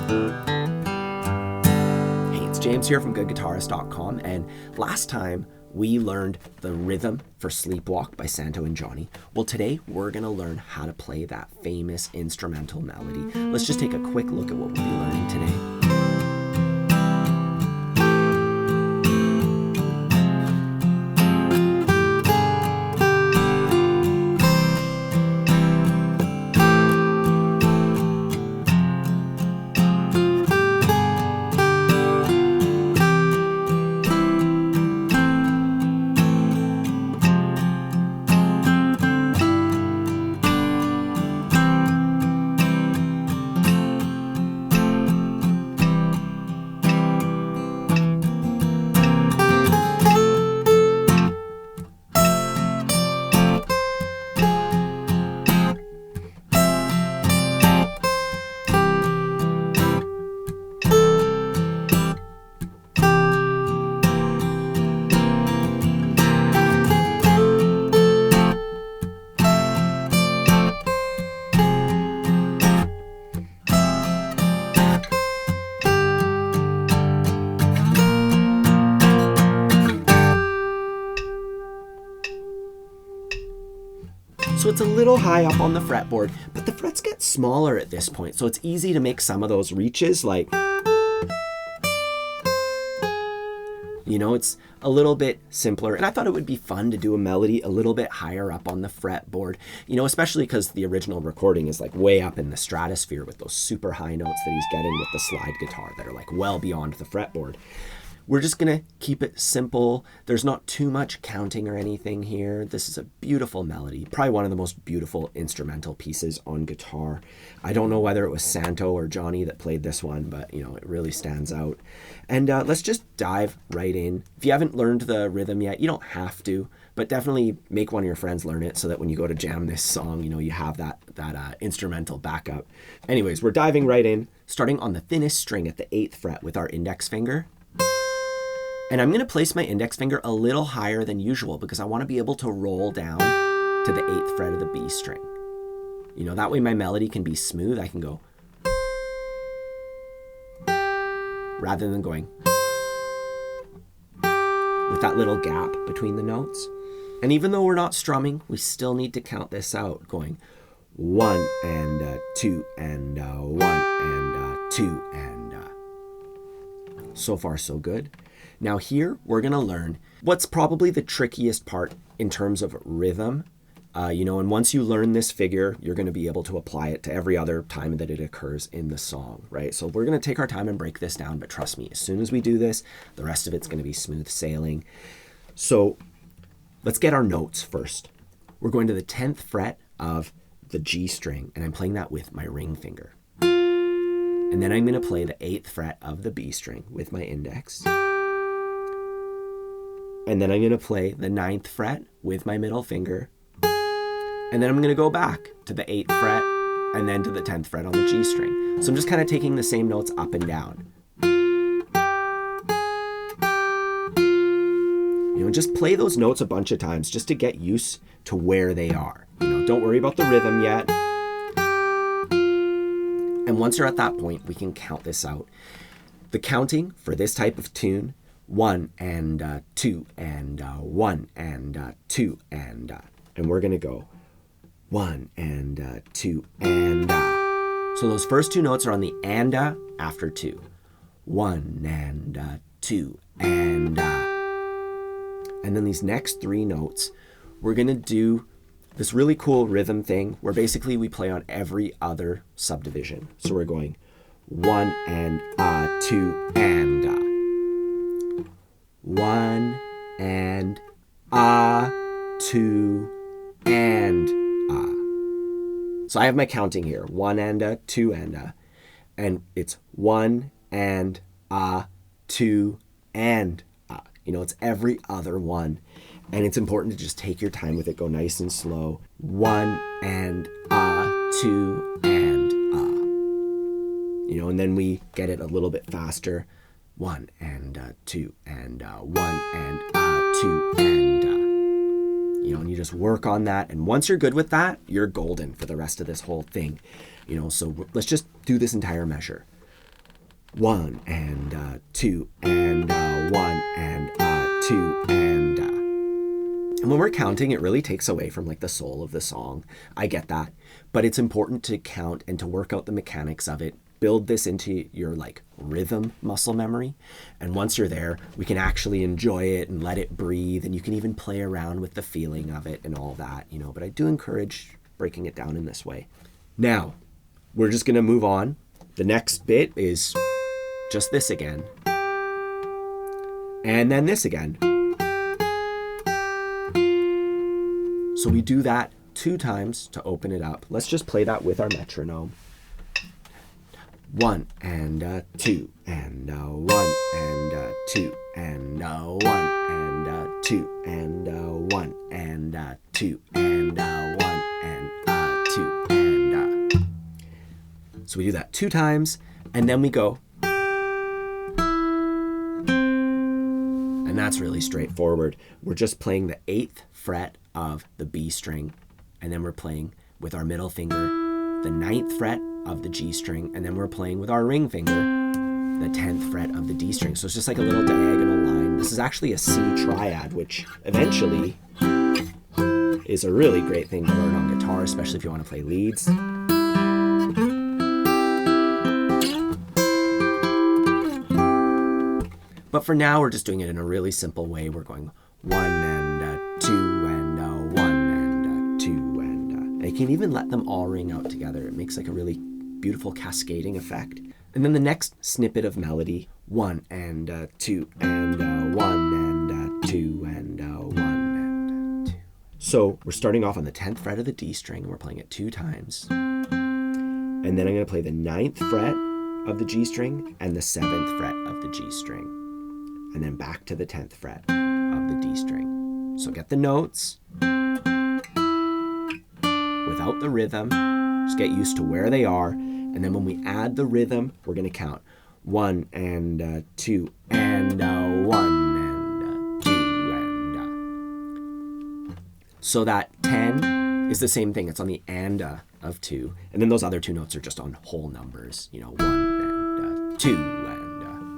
Hey, it's James here from GoodGuitarist.com, and last time we learned the rhythm for Sleepwalk by Santo and Johnny. Well, today we're going to learn how to play that famous instrumental melody. Let's just take a quick look at what we'll be learning today. So it's a little high up on the fretboard, but the frets get smaller at this point, so it's easy to make some of those reaches like, it's a little bit simpler. And I thought it would be fun to do a melody a little bit higher up on the fretboard, especially because the original recording is like way up in the stratosphere with those super high notes that he's getting with the slide guitar that are like well beyond the fretboard. We're just gonna keep it simple. There's not too much counting or anything here. This is a beautiful melody, probably one of the most beautiful instrumental pieces on guitar. I don't know whether it was Santo or Johnny that played this one, but it really stands out. And let's just dive right in. If you haven't learned the rhythm yet, you don't have to, but definitely make one of your friends learn it so that when you go to jam this song, you have that instrumental backup. Anyways, we're diving right in, starting on the thinnest string at the 8th fret with our index finger. And I'm going to place my index finger a little higher than usual because I want to be able to roll down to the 8th fret of the B string. That way my melody can be smooth. I can go rather than going with that little gap between the notes. And even though we're not strumming, we still need to count this out, going 1 and 2 and 1 and 2 and so far so good. Now here, we're going to learn what's probably the trickiest part in terms of rhythm. And once you learn this figure, you're going to be able to apply it to every other time that it occurs in the song, right? So we're going to take our time and break this down, but trust me, as soon as we do this, the rest of it's going to be smooth sailing. So let's get our notes first. We're going to the 10th fret of the G string, and I'm playing that with my ring finger. And then I'm going to play the 8th fret of the B string with my index. And then I'm going to play the 9th fret with my middle finger. And then I'm going to go back to the 8th fret and then to the 10th fret on the G string. So I'm just kind of taking the same notes up and down. Just play those notes a bunch of times just to get used to where they are. Don't worry about the rhythm yet. And once you're at that point, we can count this out. The counting for this type of tune, 1 and 2 and 1 and 2 and we're going to go 1 and 2 and So those first two notes are on the and after 2. 1 and 2 and then these next 3 notes, we're going to do this really cool rhythm thing where basically we play on every other subdivision. So we're going 1 and 2 and 1 and 2 and So I have my counting here, 1 and 2 and it's 1 and 2 and it's every other one. And it's important to just take your time with it. Go nice and slow. 1 and 2 and and then we get it a little bit faster. 1 and 2 and 1 and 2 and and you just work on that. And once you're good with that, you're golden for the rest of this whole thing. So let's just do this entire measure. 1 and 2 and 1 and 2 and and when we're counting, it really takes away from like the soul of the song. I get that, but it's important to count and to work out the mechanics of it. Build this into your like rhythm muscle memory, and once you're there, we can actually enjoy it and let it breathe, and you can even play around with the feeling of it and all that, you know. But I do encourage breaking it down in this way. Now, we're just gonna move on. The next bit is just this again, and then this again. So we do that 2 times to open it up. Let's just play that with our metronome. 1 and 2 and 1 and 2 and 1 and 2 and 1 and 2 and 1 and 2 and so we do that 2 times, and then we go. And that's really straightforward. We're just playing the 8th fret of the B string, and then we're playing with our middle finger the 9th fret of the G string, and then we're playing with our ring finger the 10th fret of the D string. So it's just like a little diagonal line. This is actually a C triad, which eventually is a really great thing to learn on guitar, especially if you want to play leads. But for now, we're just doing it in a really simple way. We're going 1 and 2 and 1 and 2 and I can even let them all ring out together. It makes like a really beautiful cascading effect. And then the next snippet of melody, 1 and 2 and 1 and 2 and 1 and 2. So we're starting off on the 10th fret of the D string, and we're playing it 2 times. And then I'm going to play the 9th fret of the G string and the 7th fret of the G string. And then back to the 10th fret of the D string. So get the notes without the rhythm. Just get used to where they are. And then when we add the rhythm, we're going to count 1 and 2 and 1 and 2 and so that 10 is the same thing. It's on the and of 2. And then those other 2 notes are just on whole numbers. You know, 1 and 2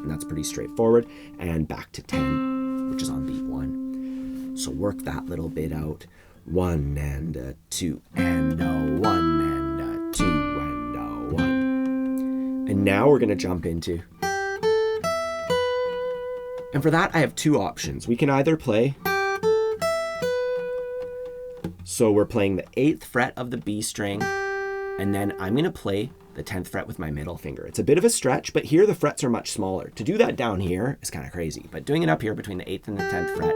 and that's pretty straightforward. And back to 10, which is on beat 1. So work that little bit out. 1 and 2 and 1 and 2 and 1. And now we're going to jump into. And for that, I have 2 options. We can either play. So we're playing the 8th fret of the B string, and then I'm going to play the 10th fret with my middle finger. It's a bit of a stretch, but here the frets are much smaller. To do that down here is kind of crazy, but doing it up here between the 8th and the 10th fret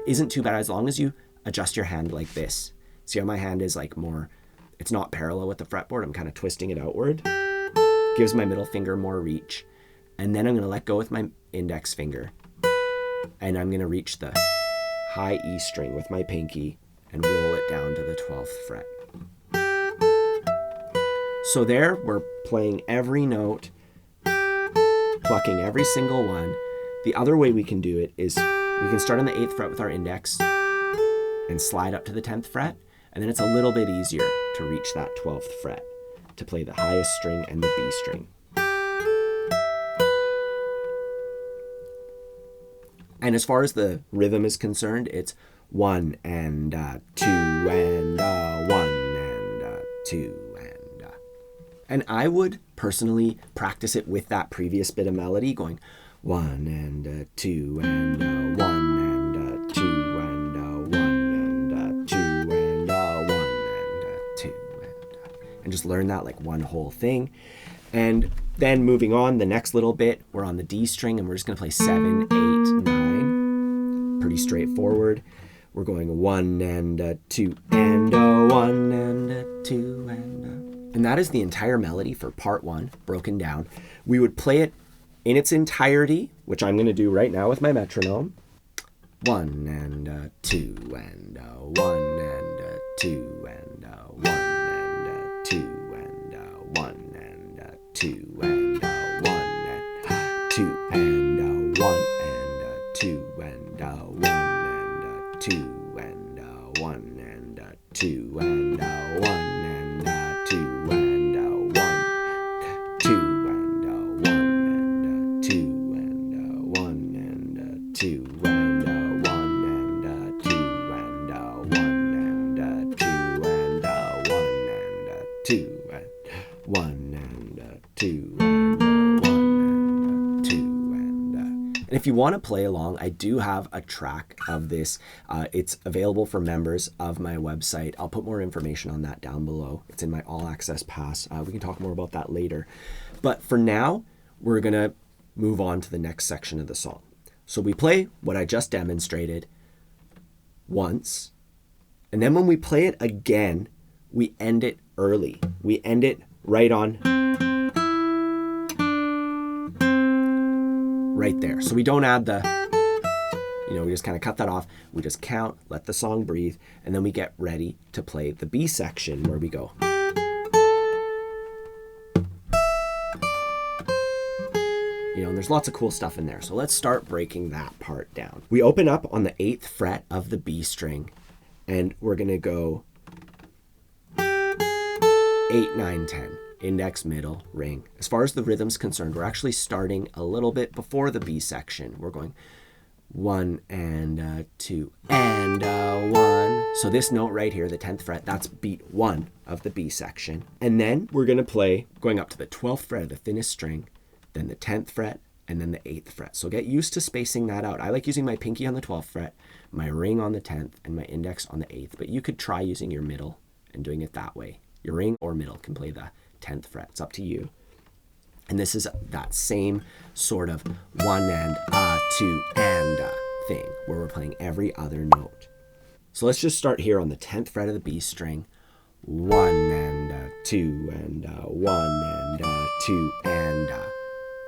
isn't too bad as long as you adjust your hand like this. See how my hand is like more, it's not parallel with the fretboard. I'm kind of twisting it outward. Gives my middle finger more reach. And then I'm going to let go with my index finger. And I'm going to reach the high E string with my pinky and roll it down to the 12th fret. So there, we're playing every note, plucking every single one. The other way we can do it is we can start on the 8th fret with our index and slide up to the 10th fret, and then it's a little bit easier to reach that 12th fret to play the highest string and the B string. And as far as the rhythm is concerned, it's 1 and 2 and 1 and 2 and I would personally practice it with that previous bit of melody, going 1 and 2 and 1 and 2 and 1 and 2 and 1 and 2 and just learn that like one whole thing. And then moving on, the next little bit, we're on the D string and we're just going to play 7, 8, 9. Pretty straightforward. We're going 1 and 2 and 1 and 2 and that is the entire melody for part 1, broken down. We would play it in its entirety, which I'm going to do right now with my metronome. 1 and 2 and 1 and 2 and 1 and 2 and 1 and 2 and 1 and 2 and 1 and 2 and 1 and 2 and 1 and 2 and 1. two, and one, and two, and one, and two, and one, and two, and one, and two, and one, and two, and if you want to play along, I do have a track of this. It's available for members of my website. I'll put more information on that down below. It's in my all access pass. We can talk more about that later. But for now, we're going to move on to the next section of the song. So we play what I just demonstrated once. And then when we play it again, we end it early. We end it right on, right there. So we don't add the, we just kind of cut that off. We just count, let the song breathe, and then we get ready to play the B section where we go. And there's lots of cool stuff in there. So let's start breaking that part down. We open up on the 8th fret of the B string, and we're going to go 8, 9, 10. Index, middle, ring. As far as the rhythm's concerned, we're actually starting a little bit before the B section. We're going 1 and 2 and 1. So this note right here, the 10th fret, that's beat 1 of the B section. And then we're going to play going up to the 12th fret of the thinnest string, then the 10th fret, and then the 8th fret. So get used to spacing that out. I like using my pinky on the 12th fret, my ring on the 10th, and my index on the 8th. But you could try using your middle and doing it that way. Your ring or middle can play the 10th fret. It's up to you. And this is that same sort of 1 and 2 and thing where we're playing every other note. So let's just start here on the 10th fret of the B string. 1 and 2 and 1 and 2 and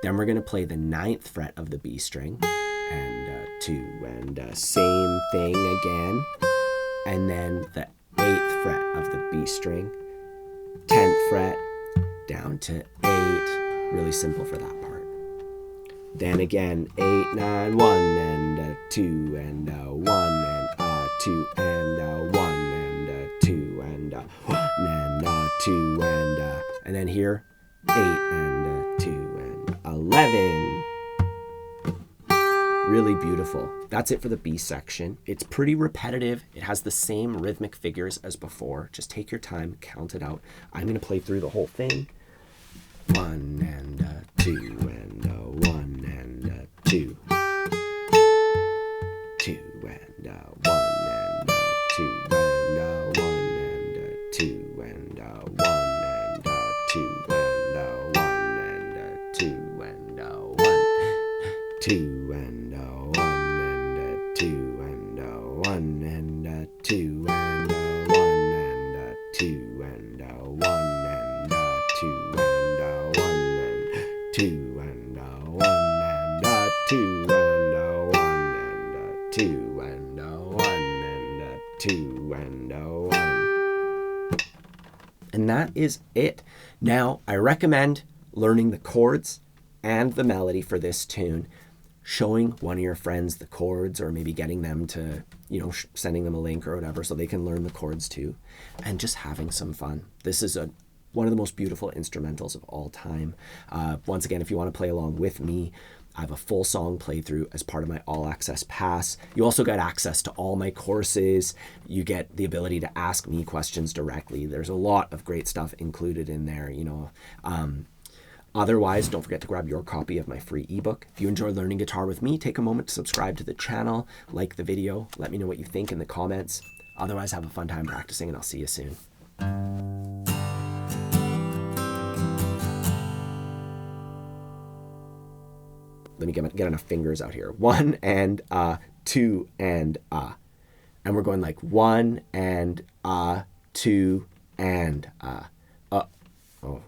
then we're going to play the 9th fret of the B string and 2 and same thing again. And then the 8th fret of the B string, 10th fret down to 8. Really simple for that part. Then again, 8, 9, 1 and 2 and 1 and 2 and 1 and 2 and 1 and 2 and then here 8 and 2 and 11. Really beautiful. That's it for the B section. It's pretty repetitive. It has the same rhythmic figures as before. Just take your time, count it out. I'm going to play through the whole thing. 1 and 2 and 1 and 2. 2 and 1 and 2 and 1 and 2 and 1 and 2 and 1 and 2 and 1. 2 and 1 and 2 and 1 and 2 and 1 and 2 and 1 and 2 and 1 and 2 and 1 and 2 and 1 and 2 and 1 and 2 and 1. And that is it. Now, I recommend learning the chords and the melody for this tune, showing one of your friends the chords, or maybe getting them to, sending them a link or whatever so they can learn the chords too, and just having some fun. This is one of the most beautiful instrumentals of all time. Once again, if you want to play along with me, I have a full song playthrough as part of my all access pass. You also get access to all my courses. You get the ability to ask me questions directly. There's a lot of great stuff included in there, Otherwise, don't forget to grab your copy of my free ebook. If you enjoy learning guitar with me, take a moment to subscribe to the channel, like the video, let me know what you think in the comments. Otherwise, have a fun time practicing, and I'll see you soon. Let me get enough fingers out here. 1 and 2 and and we're going like 1 and 2 and oh.